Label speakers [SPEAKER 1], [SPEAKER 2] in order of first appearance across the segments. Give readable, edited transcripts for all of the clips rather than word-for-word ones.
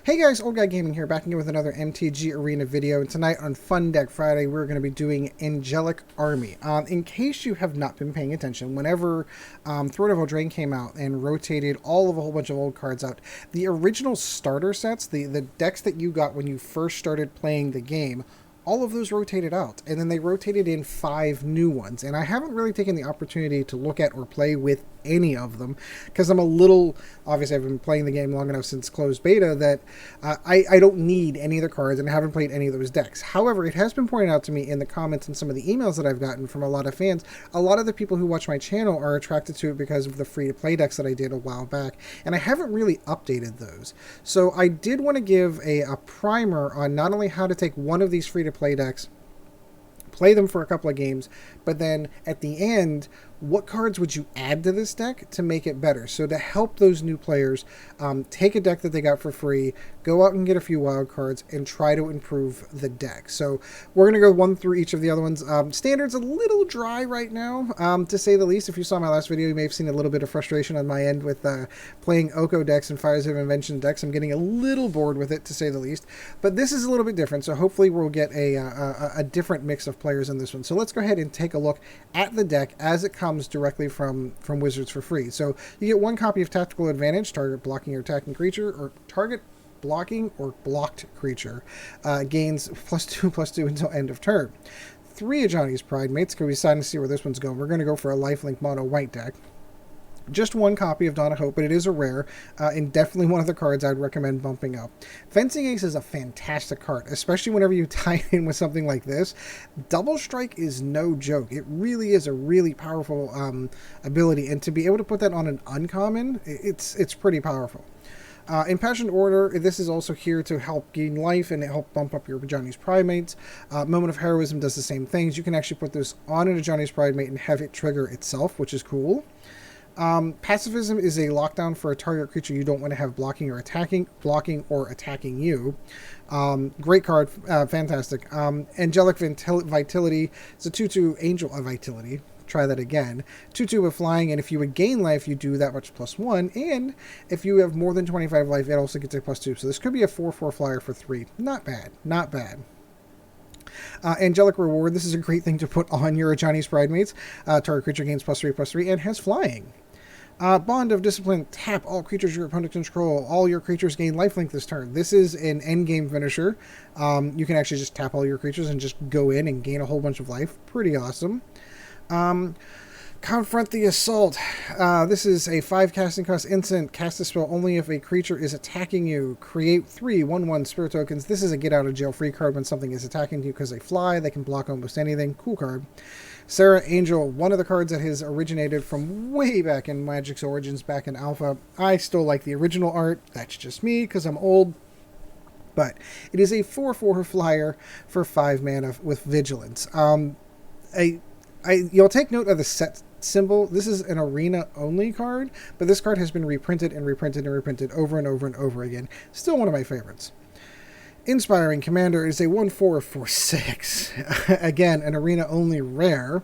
[SPEAKER 1] Hey guys, Old Guy Gaming here, back again with another MTG Arena video, and tonight on Fun Deck Friday, we're going to be doing Angelic Army. In case you have not been paying attention, whenever Throne of Eldraine came out and rotated all of a whole bunch of old cards out, the original starter sets, the decks that you got when you first started playing the game, all of those rotated out, and then they rotated in 5 new ones, and I haven't really taken the opportunity to look at or play with any of them because I'm a little, obviously I've been playing the game long enough since closed beta that I don't need any of the cards, and I haven't played any of those decks. However, it has been pointed out to me in the comments and some of the emails that I've gotten from a lot of fans, a lot of the people who watch my channel are attracted to it because of the free-to-play decks that I did a while back, and I haven't really updated those. So I did want to give a primer on not only how to take one of these free-to-play decks, play them for a couple of games, but then at the end, what cards would you add to this deck to make it better? So to help those new players take a deck that they got for free, go out and get a few wild cards, and try to improve the deck. So we're going to go one through each of the other ones. Standard's a little dry right now, to say the least. If you saw my last video, you may have seen a little bit of frustration on my end with playing Oko decks and Fires of Invention decks. I'm getting a little bored with it, to say the least. But this is a little bit different, so hopefully we'll get a different mix of players in this one. So let's go ahead and take a look at the deck as it comes directly from Wizards for free. So you get 1 copy of Tactical Advantage, target blocking or attacking creature, or target blocking or blocked creature gains +2/+2 until end of turn. 3 Ajani's Pridemates. Can we decide to see where this one's going? We're going to go for a lifelink mono-white deck. Just 1 copy of Dawn of Hope, but it is a rare, and definitely one of the cards I'd recommend bumping up. Fencing Ace is a fantastic card, especially whenever you tie it in with something like this. Double Strike is no joke. It really is a really powerful ability, and to be able to put that on an uncommon, it's pretty powerful. Impassioned Orator, this is also here to help gain life and help bump up your Ajani's Pridemates. Moment of Heroism does the same things. You can actually put this on an Ajani's Pridemate and have it trigger itself, which is cool. Pacifism is a lockdown for a target creature you don't want to have blocking or attacking you. Great card, fantastic. Angelic Vitality is a 2/2 Angel of Vitality. Try that again. 2/2 with flying, and if you would gain life, you do that much +1, and if you have more than 25 life, it also gets a +2. So this could be a 4/4 flyer for 3. Not bad, not bad. Angelic Reward, this is a great thing to put on your Ajani's Pridemates. Target creature gains +3/+3 and has flying. Bond of Discipline, tap all creatures your opponent control. All your creatures gain lifelink this turn. This is an endgame finisher. You can actually just tap all your creatures and just go in and gain a whole bunch of life. Pretty awesome. Confront the Assault. This is a 5 casting cost instant. Cast the spell only if a creature is attacking you. Create 3 1/1 spirit tokens. This is a get out of jail free card when something is attacking you because they fly. They can block almost anything. Cool card. Serra Angel, one of the cards that has originated from way back in Magic's origins, back in Alpha. I still like the original art. That's just me because I'm old. But it is a 4/4 flyer for 5 mana with Vigilance. You'll take note of the set symbol. This is an arena only card, but this card has been reprinted and reprinted and reprinted over and over and over again. Still one of my favorites. Inspiring Commander is a 1/4 for 6. Again, an arena only rare.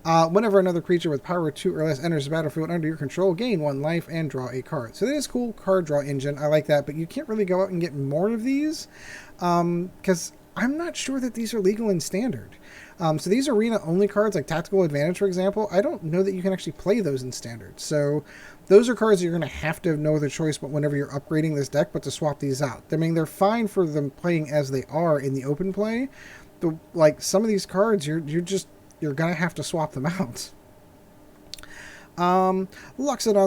[SPEAKER 1] Whenever another creature with power 2 or less enters the battlefield under your control, gain 1 life and draw a card. So that is cool card draw engine. I like that, but you can't really go out and get more of these because I'm not sure that these are legal in Standard. So these arena-only cards, like Tactical Advantage, for example, I don't know that you can actually play those in Standard. So those are cards that you're going to have to have no other choice but whenever you're upgrading this deck, but to swap these out. I mean, they're fine for them playing as they are in the open play, but like some of these cards, you're going to have to swap them out. Loxodon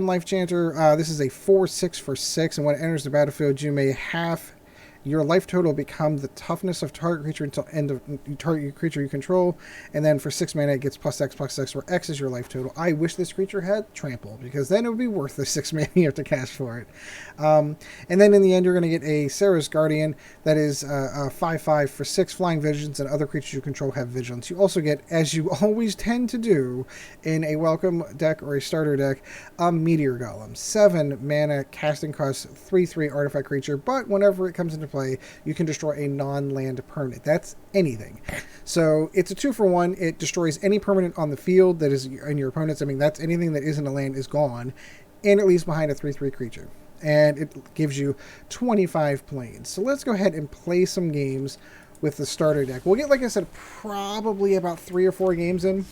[SPEAKER 1] Lifechanter, this is a 4/6 for 6, and when it enters the battlefield, you may have your life total become the toughness of target creature until end of target creature you control, and then for 6 mana it gets +X/+X, where X is your life total. I wish this creature had trample, because then it would be worth the 6 mana you have to cast for it. And then in the end, you're going to get a Serra's Guardian that is a 5/5 for 6 flying vigilance, and other creatures you control have vigilance. You also get, as you always tend to do in a welcome deck or a starter deck, a Meteor Golem. 7 mana casting cost 3/3 artifact creature, but whenever it comes into play, you can destroy a non-land permanent. That's anything. So it's a 2-for-1. It destroys any permanent on the field that is in your opponent's. I mean, that's anything that isn't a land is gone, and it leaves behind a 3/3 creature. and it gives you 25 planes. So let's go ahead and play some games with the starter deck. We'll get, like I said, probably about 3 or 4 games in.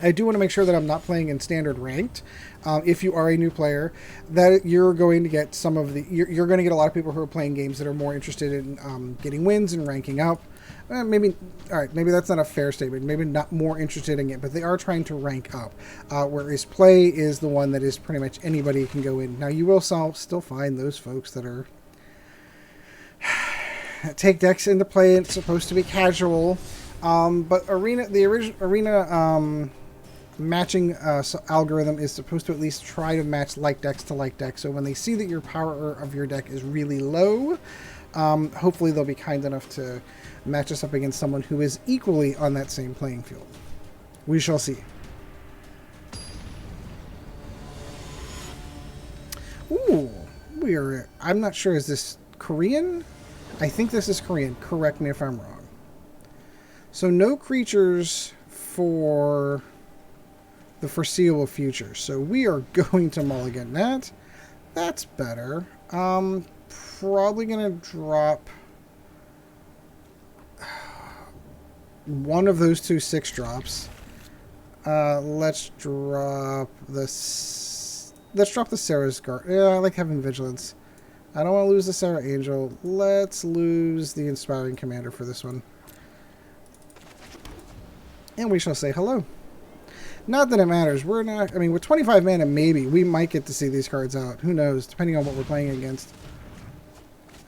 [SPEAKER 1] I do want to make sure that I'm not playing in standard ranked. If you are a new player, that you're going to get some of the... You're going to get a lot of people who are playing games that are more interested in getting wins and ranking up. Maybe, all right, maybe that's not a fair statement. Maybe not more interested in it, but they are trying to rank up. Whereas play is the one that is pretty much anybody can go in. Now, you will still find those folks that are... take decks into play. It's supposed to be casual. But the original arena matching algorithm is supposed to at least try to match like decks to like decks. So when they see that your power of your deck is really low, hopefully they'll be kind enough to match us up against someone who is equally on that same playing field. We shall see. Ooh, I'm not sure, is this Korean? I think this is Korean. Correct me if I'm wrong. So no creatures for the foreseeable future. So we are going to mulligan that. That's better. Probably going to drop one of those 2 6-drops. Let's drop this. Let's drop the Serra's Guard. Yeah, I like having Vigilance. I don't want to lose the Serra Angel. Let's lose the Inspiring Commander for this one. And we shall say hello. Not that it matters. We're not... I mean, with 25 mana, maybe. We might get to see these cards out. Who knows? Depending on what we're playing against.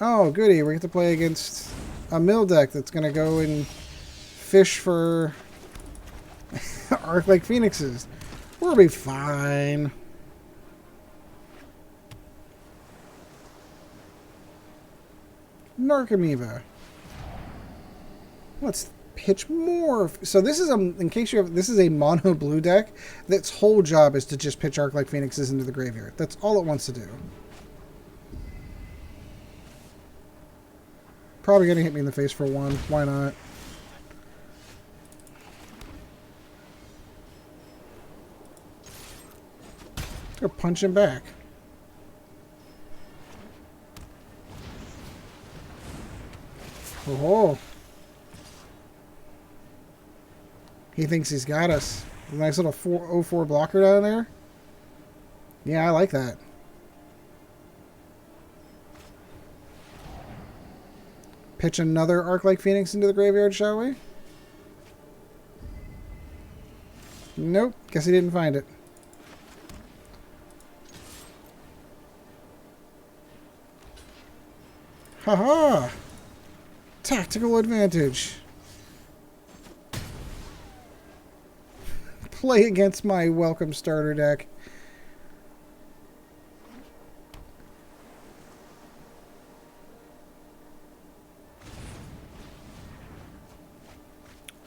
[SPEAKER 1] Oh, goody. We get to play against a mill deck that's going to go and fish for Arc-like Phoenixes. We'll be fine. Narcomoeba. Let's pitch more. So this is in case you have, this is a mono blue deck that's whole job is to just pitch Arc-like Phoenixes into the graveyard. That's all it wants to do. Probably gonna hit me in the face for 1. Why not? Go punch him back. Oh. He thinks he's got us. A nice little 404 blocker down there. Yeah, I like that. Pitch another Arc-like Phoenix into the graveyard, shall we? Nope. Guess he didn't find it. Haha! Tactical advantage. Play against my welcome starter deck.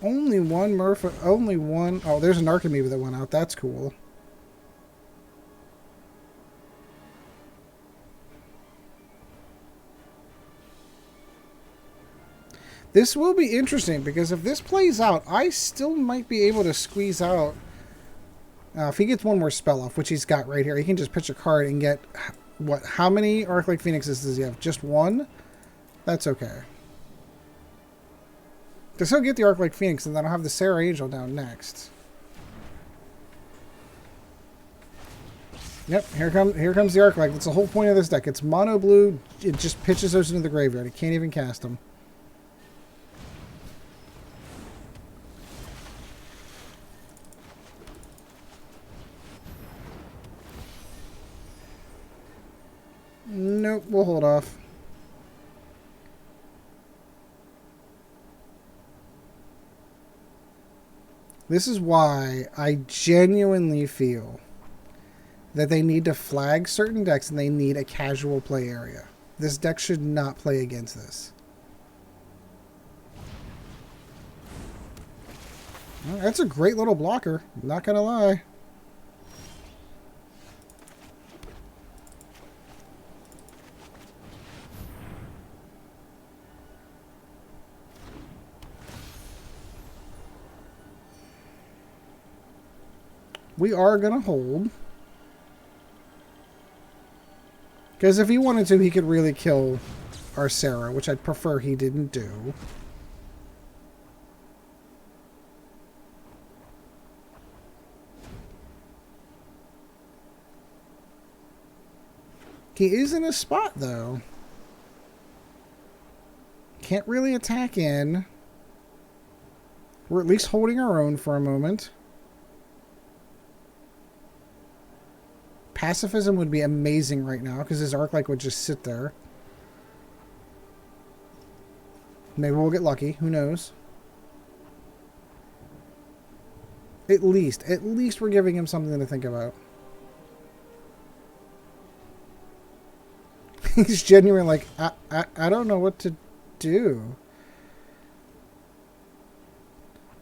[SPEAKER 1] Only one Murph. Only one. Oh, there's an Narcomoeba that went out. That's cool. This will be interesting because if this plays out, I still might be able to squeeze out. If he gets one more spell off, which he's got right here, he can just pitch a card and get what? How many Arc-like Phoenixes does he have? Just 1? That's okay. Because he'll get the Arc-like Phoenix, and then I'll have the Serra Angel down next. Yep, here comes the Arc-like. That's the whole point of this deck. It's mono blue. It just pitches those into the graveyard. It can't even cast them. Nope, we'll hold off. This is why I genuinely feel that they need to flag certain decks and they need a casual play area. This deck should not play against this. Well, that's a great little blocker, not gonna lie. We are going to hold. Because if he wanted to, he could really kill our Serra, which I'd prefer he didn't do. He is in a spot, though. Can't really attack in. We're at least holding our own for a moment. Pacifism would be amazing right now, because his Arclight would just sit there. Maybe we'll get lucky. Who knows? At least we're giving him something to think about. He's genuinely like, I don't know what to do.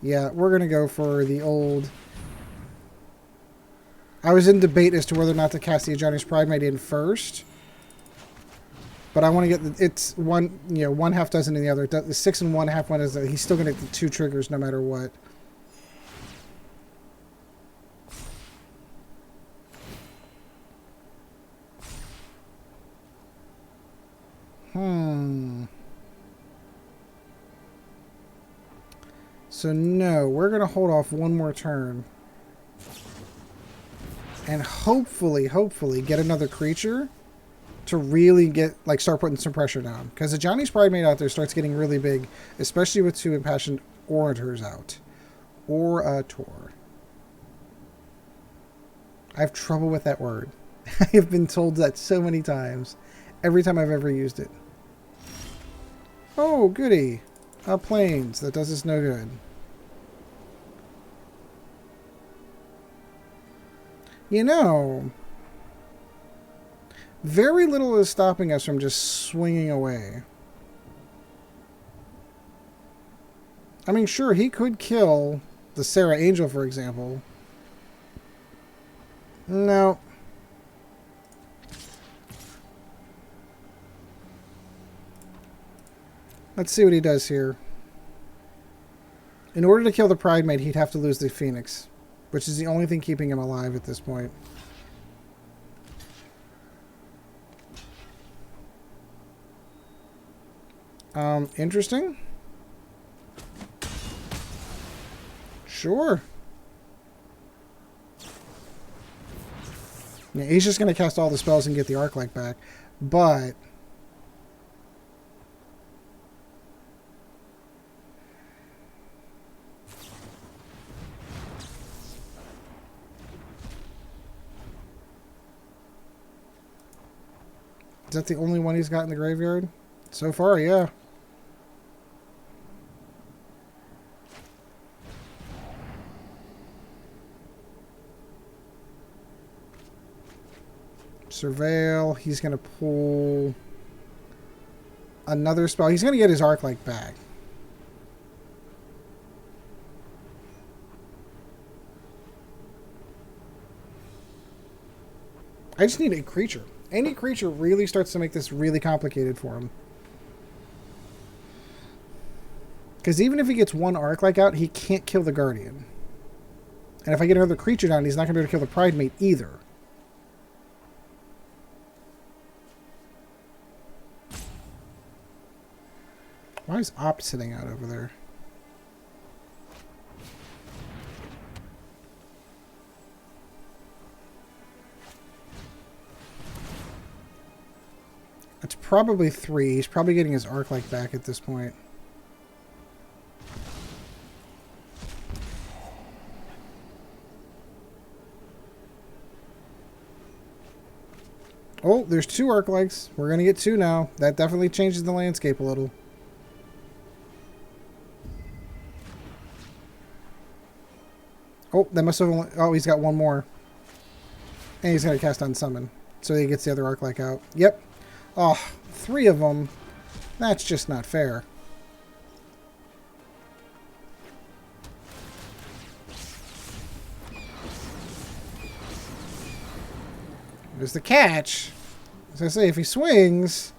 [SPEAKER 1] Yeah, we're going to go for the old... I was in debate as to whether or not to cast the Ajani's Pridemate in first. But I want to get... it's one, you know, one half dozen in the other. The 6 and 1/2 one is that he's still going to get the 2 triggers no matter what. So no, we're going to hold off one more turn. And hopefully get another creature to really get, like, start putting some pressure down. Because the Ajani's Pridemate out there starts getting really big, especially with 2 Impassioned Orators out. Orator. I have trouble with that word. I have been told that so many times. Every time I've ever used it. Oh, goody. Plains. That does us no good. You know, very little is stopping us from just swinging away. I mean, sure, he could kill the Serra Angel, for example. No. Let's see what he does here. In order to kill the Pridemate, he'd have to lose the Phoenix, which is the only thing keeping him alive at this point. Interesting. Sure. Yeah, he's just going to cast all the spells and get the Arclight back. But... is that the only one he's got in the graveyard? So far, yeah. Surveil. He's going to pull another spell. He's going to get his Arclight back. I just need a creature. Any creature really starts to make this really complicated for him. Because even if he gets one Arclight out, he can't kill the Guardian. And if I get another creature down, he's not going to be able to kill the Pridemate either. Why is Opt sitting out over there? It's probably 3. He's probably getting his Arclight back at this point. Oh, there's 2 Arclights. We're going to get 2 now. That definitely changes the landscape a little. Oh, that must have only... oh, he's got one more. And he's going to cast Unsummon. So he gets the other Arclight out. Yep. Oh, 3 of them. That's just not fair. There's the catch. As I say, if he swings...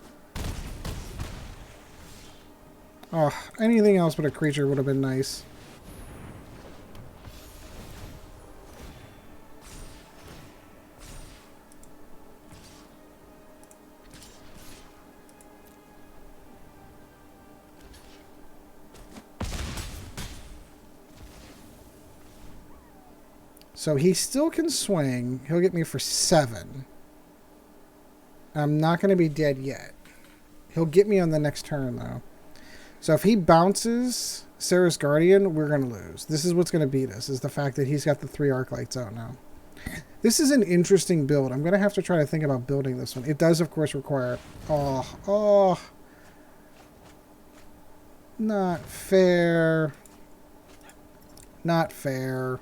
[SPEAKER 1] oh, anything else but a creature would have been nice. So he still can swing. He'll get me for 7. I'm not going to be dead yet. He'll get me on the next turn, though. So if he bounces Serra's Guardian, we're going to lose. This is what's going to beat us, is the fact that he's got the 3 arc lights out now. This is an interesting build. I'm going to have to try to think about building this one. It does, of course, require... Oh. Not fair. Not fair.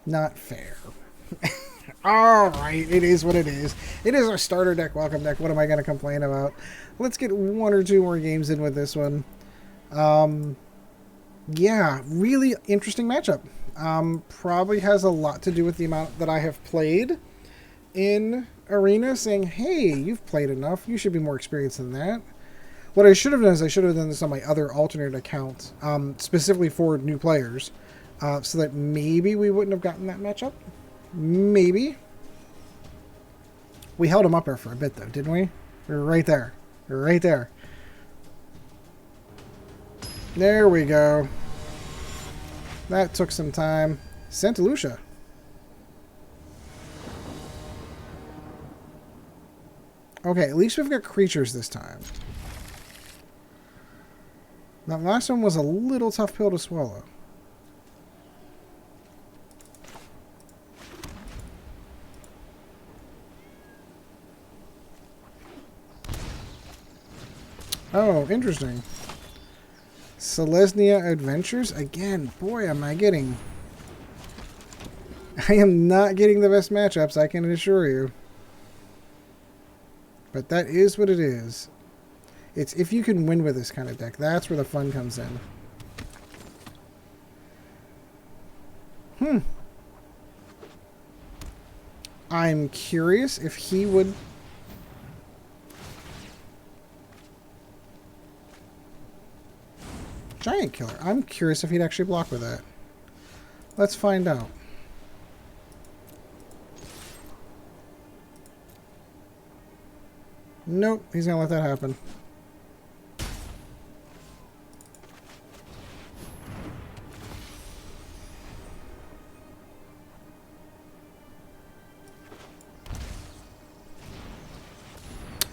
[SPEAKER 1] Not fair. Alright, it is what it is. It is our starter deck, welcome deck. What am I going to complain about? Let's get 1 or 2 more games in with this one. Yeah, really interesting matchup. Probably has a lot to do with the amount that I have played in Arena, saying, hey, you've played enough. You should be more experienced than that. What I should have done is I should have done this on my other alternate account, specifically for new players, so that maybe we wouldn't have gotten that matchup. Maybe. We held him up there for a bit, though, didn't we? We were right there. We were right there. There we go. That took some time. Santa Lucia. Okay, at least we've got creatures this time. That last one was a little tough pill to swallow. Oh, interesting. Selesnya Adventures? Again, boy, am I getting... I am not getting the best matchups, I can assure you. But that is what it is. It's if you can win with this kind of deck. That's where the fun comes in. I'm curious if he would... Giant Killer. I'm curious if he'd actually block with that. Let's find out. Nope, he's gonna let that happen.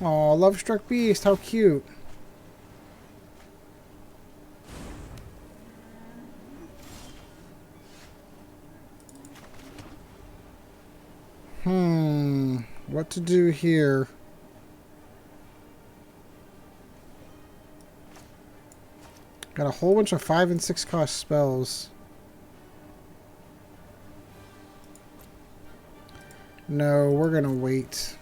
[SPEAKER 1] Aw, Love Struck Beast, how cute. What to do here? Got a whole bunch of 5 and 6 cost spells. No, we're gonna wait.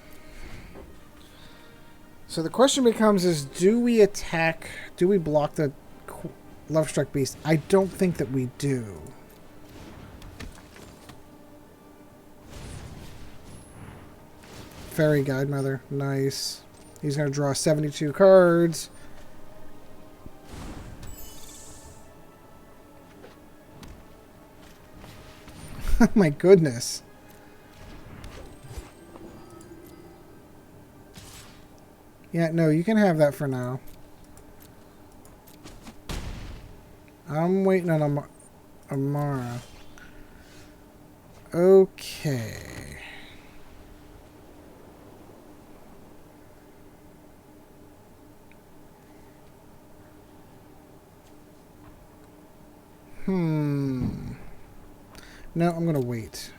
[SPEAKER 1] So the question becomes is, do we attack, do we block the Lovestruck Beast? I don't think that we do. Fairy Guidemother, nice. He's gonna draw 72 cards. My goodness. Yeah, no, you can have that for now. I'm waiting on Amara. Okay. No, I'm gonna wait.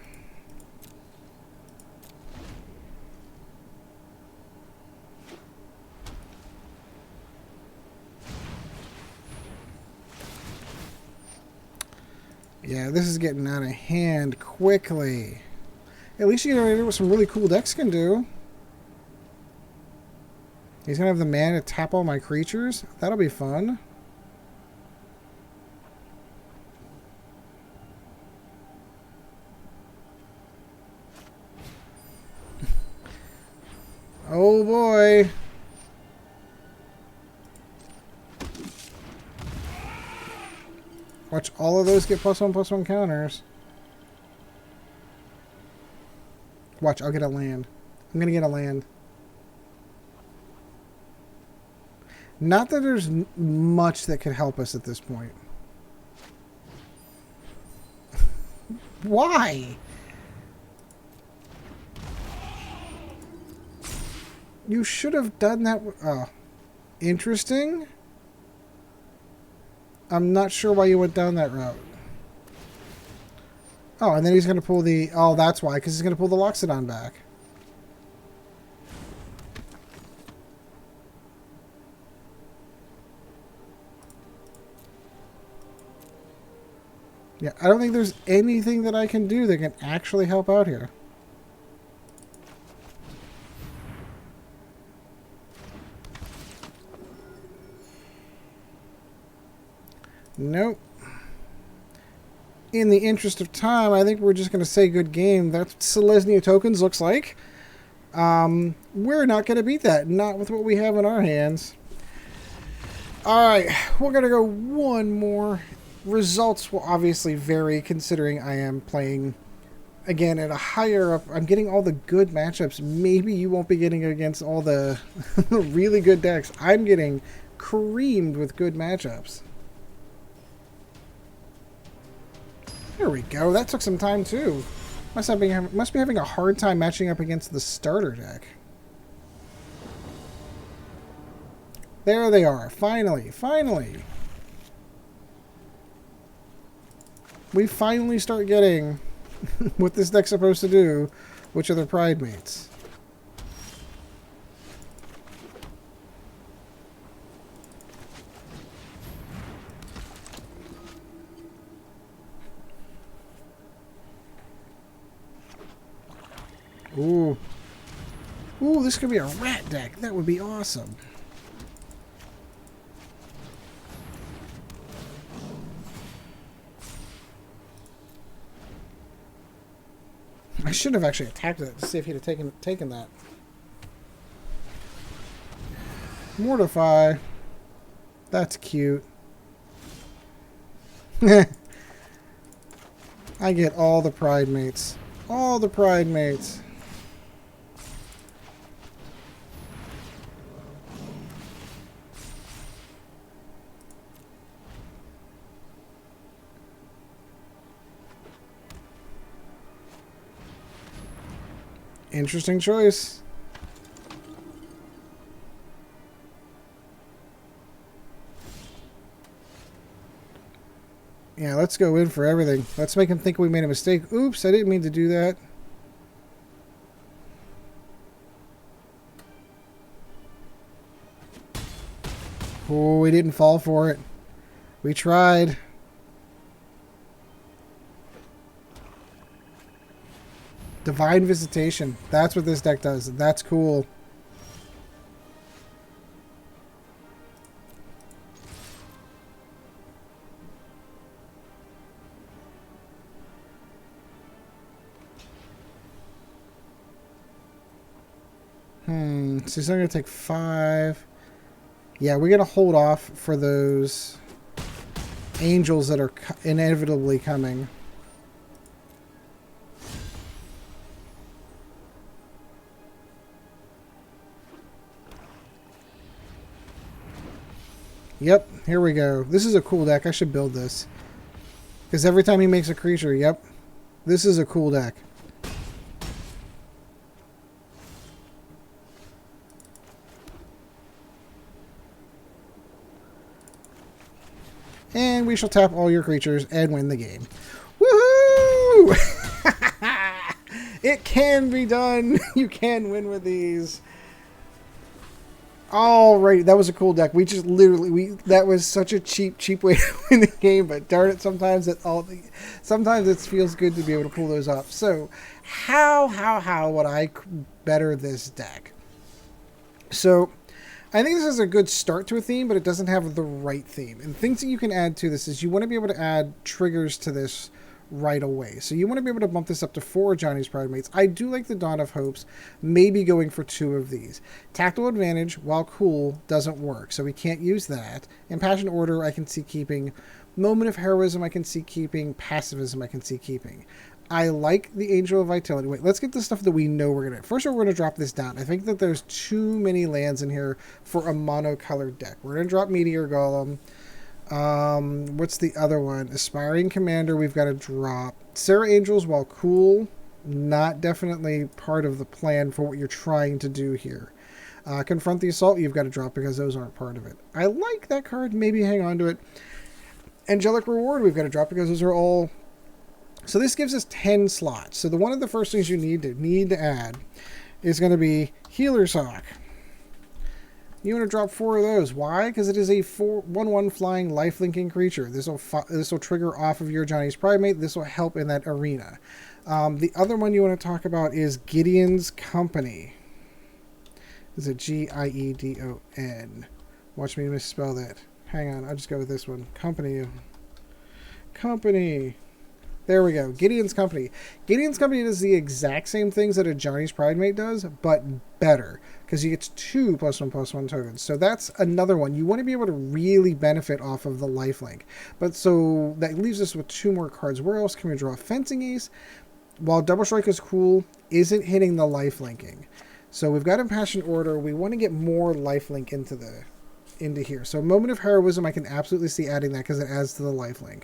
[SPEAKER 1] Yeah, this is getting out of hand quickly. At least you know what some really cool decks can do. He's gonna have the mana to tap all my creatures. That'll be fun. Oh boy. Watch all of those get +1/+1 counters. Watch, I'll get a land. I'm gonna get a land. Not that there's much that could help us at this point. Why? You should have done that. Oh, interesting. I'm not sure why you went down that route. Oh, and then he's going to pull the... Oh, that's why, because he's going to pull the Loxodon back. Yeah, I don't think there's anything that I can do that can actually help out here. Nope. In the interest of time, I think we're just going to say good game. That's what Selesnya Tokens looks like. We're not going to beat that. Not with what we have in our hands. Alright, we're going to go one more. Results will obviously vary considering I am playing, again, at a higher up. I'm getting all the good matchups. Maybe you won't be getting against all the really good decks. I'm getting creamed with good matchups. There we go. That took some time too. Must be having a hard time matching up against the starter deck. There they are. Finally. Finally. We finally start getting what this deck's supposed to do, which are the Pridemates. Ooh. Ooh, this could be a rat deck. That would be awesome. I should have actually attacked it to see if he'd have taken that. Mortify. That's cute. I get all the Pridemates. All the Pridemates. Interesting choice. Yeah, let's go in for everything. Let's make him think we made a mistake. Oops, I didn't mean to do that. Oh, we didn't fall for it. We tried. Divine Visitation. That's what this deck does. That's cool. So he's only going to take 5. Yeah, we're going to hold off for those angels that are inevitably coming. Yep, here we go. This is a cool deck. I should build this. Because every time he makes a creature, yep. This is a cool deck. And we shall tap all your creatures and win the game. Woohoo! It can be done. You can win with these. Alright, that was a cool deck. We just literally that was such a cheap way to win the game, but darn it, sometimes it feels good to be able to pull those off. So, how would I better this deck? So, I think this is a good start to a theme, but it doesn't have the right theme. And things that you can add to this is you want to be able to add triggers to this right away. So you want to be able to bump this up to 4 Ajani's Pridemates. I do like the Dawn of Hopes, maybe going for 2 of these. Tactile Advantage, while cool, doesn't work, so we can't use that. Impassioned Orator, I can see keeping. Moment of Heroism, I can see keeping. Pacifism, I can see keeping. I like the Angel of Vitality. Wait, let's get the stuff that we know we're going to... First of all, we're going to drop this down. I think that there's too many lands in here for a mono-colored deck. We're going to drop Meteor Golem. What's the other one? Aspiring Commander, we've got to drop. Serra Angels, while cool, not definitely part of the plan for what you're trying to do here. Confront the Assault, you've got to drop because those aren't part of it. I like that card. Maybe hang on to it. Angelic Reward, we've got to drop because those are all... So this gives us 10 slots. So one of the first things you need to add is going to be Healer's Hawk. You want to drop 4 of those. Why? Because it is a 1/1 flying life-linking creature. This will trigger off of your Ajani's Pridemate. This will help in that arena. The other one you want to talk about is Gideon's Company. Is it Giedon? Watch me misspell that. Hang on, I'll just go with this one. Company. There we go. Gideon's Company. Gideon's Company does the exact same things that Ajani's Pridemate does, but better. Because you get 2 +1/+1 tokens. So that's another one. You want to be able to really benefit off of the lifelink. But so that leaves us with 2 more cards. Where else can we draw? Fencing Ace, while Double Strike is cool, isn't hitting the lifelinking. So we've got Impassioned Orator. We want to get more lifelink into here. So Moment of Heroism, I can absolutely see adding that because it adds to the lifelink.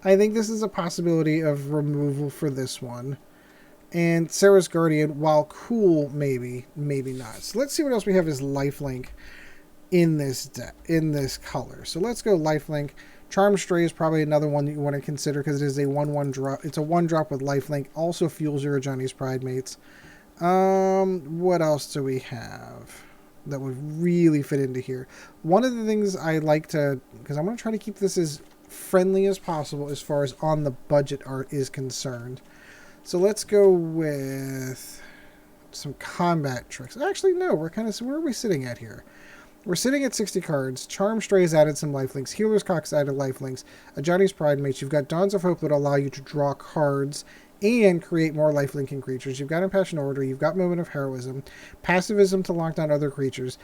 [SPEAKER 1] I think this is a possibility of removal for this one. And Serra's Guardian, while cool, maybe not. So let's see what else we have as lifelink in this color. So let's go lifelink. Charm Stray is probably another one that you want to consider because it is a 1/1 drop. It's a 1-drop with lifelink. Also fuels your Ajani's Pridemates. What else do we have that would really fit into here? One of the things I like to, because I'm going to try to keep this as friendly as possible as far as on the budget art is concerned. So let's go with some combat tricks. Actually, no, where are we sitting at here? We're sitting at 60 cards. Charm Stray has added some lifelinks. Healer's Cock's added lifelinks. Ajani's Pridemates. You've got Dawns of Hope that allow you to draw cards and create more lifelinking creatures. You've got Impassioned Orator. You've got Moment of Heroism. Pacifism to lock down other creatures.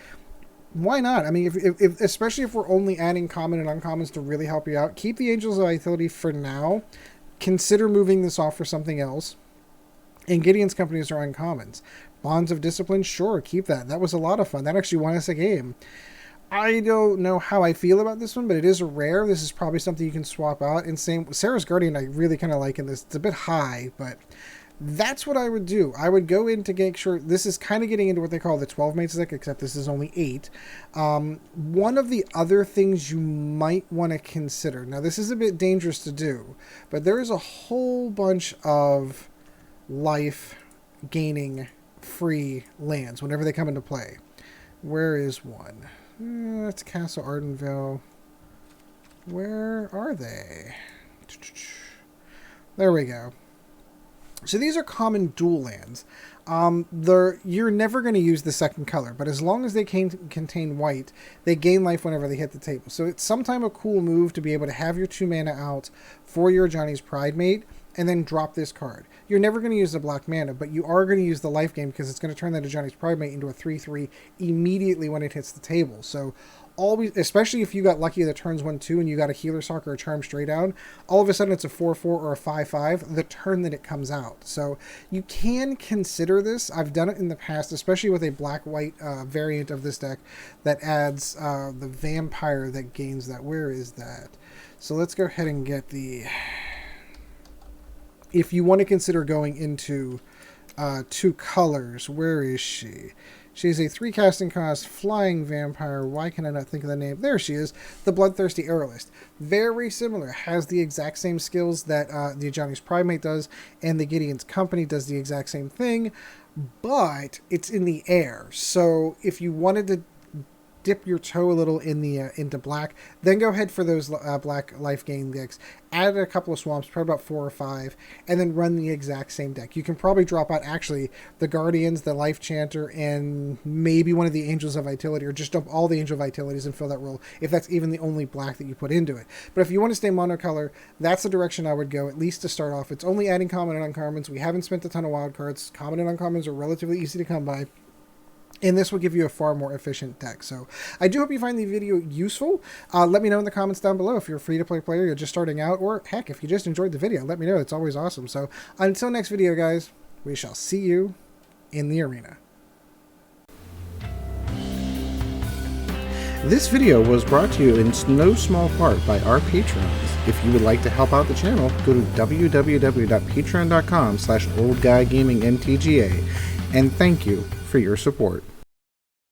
[SPEAKER 1] Why not? I mean, if especially if we're only adding common and uncommons to really help you out, keep the Angels of Vitality for now. Consider moving this off for something else. And Gideon's Companies are uncommons. Bonds of Discipline, sure, keep that. That was a lot of fun. That actually won us a game. I don't know how I feel about this one, but it is a rare. This is probably something you can swap out. And same, Serra's Guardian, I really kind of like in this. It's a bit high, but that's what I would do. I would go in to make sure. This is kind of getting into what they call the 12 mates deck, except this is only 8. One of the other things you might want to consider. Now, this is a bit dangerous to do, but there is a whole bunch of life gaining free lands whenever they come into play. Where is one? That's Castle Ardenvale. Where are they? There we go. So these are common dual lands. You're never going to use the second color, but as long as they contain white, they gain life whenever they hit the table. So it's sometimes a cool move to be able to have your 2 mana out for your Ajani's Pridemate and then drop this card. You're never going to use the black mana, but you are going to use the life gain because it's going to turn that Ajani's Pridemate into a 3/3 immediately when it hits the table. So always, especially if you got lucky that turns 1/2 and you got a Healer's Hawk or a Charm Stray down, all of a sudden it's a 4/4 or a 5/5 the turn that it comes out. So you can consider this. I've done it in the past, especially with a black-white variant of this deck that adds the vampire that gains that. Where is that? So let's go ahead and get the... If you want to consider going into 2 colors, where is she? She's a 3 casting cost flying vampire. Why can I not think of the name? There she is. The Bloodthirsty Aerialist. Very similar. Has the exact same skills that the Ajani's Pridemate does, and the Gideon's Company does the exact same thing, but it's in the air. So if you wanted to dip your toe a little in the into black, then go ahead for those black life gain decks. Add a couple of swamps, probably about 4 or 5, and then run the exact same deck. You can probably drop out actually the Guardians, the Lifechanter, and maybe one of the Angels of Vitality, or just dump all the Angel Vitalities and fill that role, if that's even the only black that you put into it. But if you want to stay monocolor, that's the direction I would go, at least to start off. It's only adding common and uncommons. We haven't spent a ton of wild cards. Common and uncommons are relatively easy to come by. And this will give you a far more efficient deck. So I do hope you find the video useful. Let me know in the comments down below if you're a free-to-play player, you're just starting out, or heck, if you just enjoyed the video, let me know. It's always awesome. So until next video, guys, we shall see you in the arena. This video was brought to you in no small part by our patrons. If you would like to help out the channel, go to www.patreon.com/oldguygamingmtga, and thank you for your support.